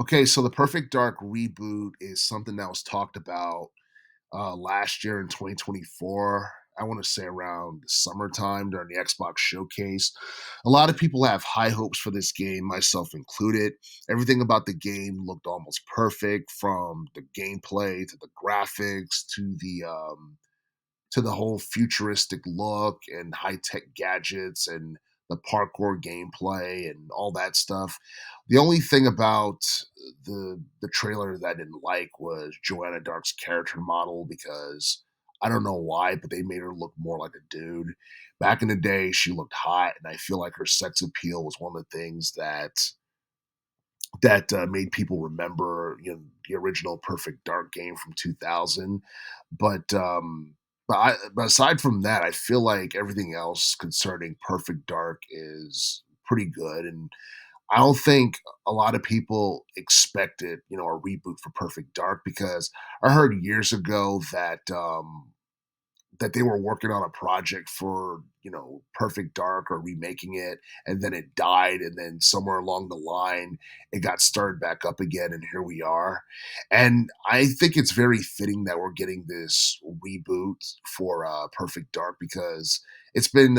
Okay, so the Perfect Dark reboot is something that was talked about last year in 2024. I want to say around the summertime during the Xbox showcase. A lot of people have high hopes for this game, myself included. Everything about the game looked almost perfect, from the gameplay to the graphics to the whole futuristic look and high tech gadgets and the parkour gameplay and all that stuff. The only thing about the trailer that I didn't like was Joanna Dark's character model, because I don't know why, but they made her look more like a dude. Back in the day, she looked hot, and I feel like her sex appeal was one of the things that made people remember, the original Perfect Dark game from 2000. But but aside from that, I feel like everything else concerning Perfect Dark is pretty good, and I don't think a lot of people expected, a reboot for Perfect Dark, because I heard years ago that they were working on a project for, Perfect Dark, or remaking it, and then it died, and then somewhere along the line it got started back up again, and here we are. And I think it's very fitting that we're getting this reboot for Perfect Dark, because it's been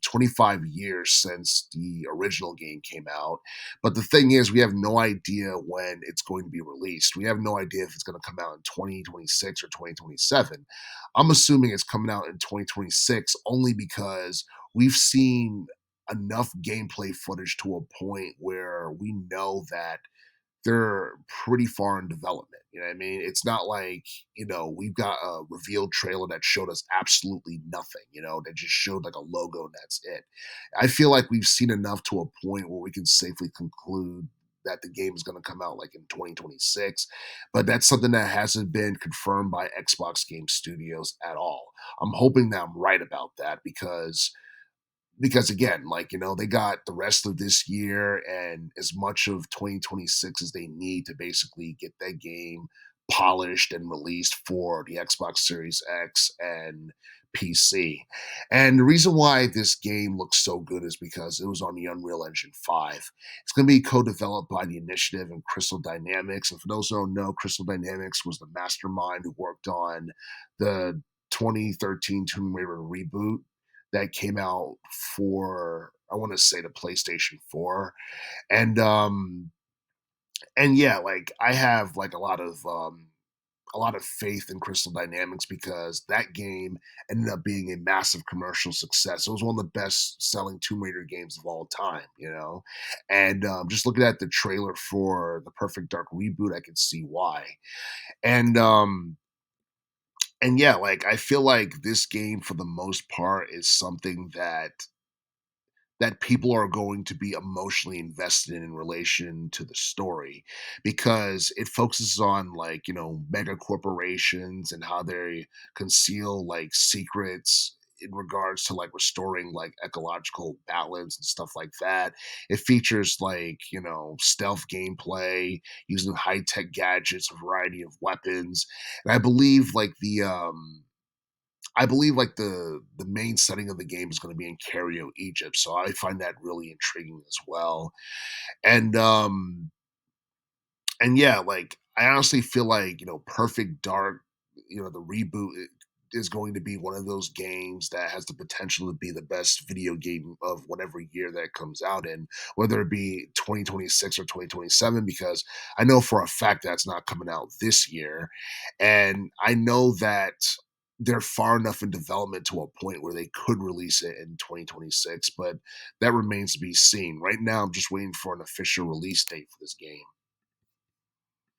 25 years since the original game came out. But the thing is, we have no idea when it's going to be released. We have no idea if it's going to come out in 2026 or 2027. I'm assuming it's coming out in 2026, only because we've seen enough gameplay footage to a point where we know that they're pretty far in development. You know what I mean? It's not like, we've got a revealed trailer that showed us absolutely nothing, that just showed like a logo and that's it. I feel like we've seen enough to a point where we can safely conclude that the game is going to come out like in 2026. But that's something that hasn't been confirmed by Xbox Game Studios at all. I'm hoping that I'm right about that, because again, like, they got the rest of this year and as much of 2026 as they need to basically get that game polished and released for the Xbox Series X and PC. And the reason why this game looks so good is because it was on the Unreal Engine 5. It's going to be co-developed by the Initiative and Crystal Dynamics. And for those who don't know, Crystal Dynamics was the mastermind who worked on the 2013 Tomb Raider reboot that came out for, I want to say, the PlayStation 4. And and yeah, like, I have like a lot of faith in Crystal Dynamics, because that game ended up being a massive commercial success. It was one of the best selling Tomb Raider games of all time. And just looking at the trailer for the Perfect Dark reboot, I can see why. And and yeah, like, I feel like this game for the most part is something that people are going to be emotionally invested in relation to the story, because it focuses on, like, mega corporations and how they conceal like secrets in regards to like restoring like ecological balance and stuff like that. It features, like, stealth gameplay using high tech gadgets, a variety of weapons. And I believe like the main setting of the game is going to be in Cairo, Egypt. So I find that really intriguing as well. And and yeah, like, I honestly feel like, Perfect Dark, the reboot is going to be one of those games that has the potential to be the best video game of whatever year that it comes out in, whether it be 2026 or 2027, because I know for a fact that's not coming out this year. And I know that they're far enough in development to a point where they could release it in 2026, but that remains to be seen. Right now, I'm just waiting for an official release date for this game.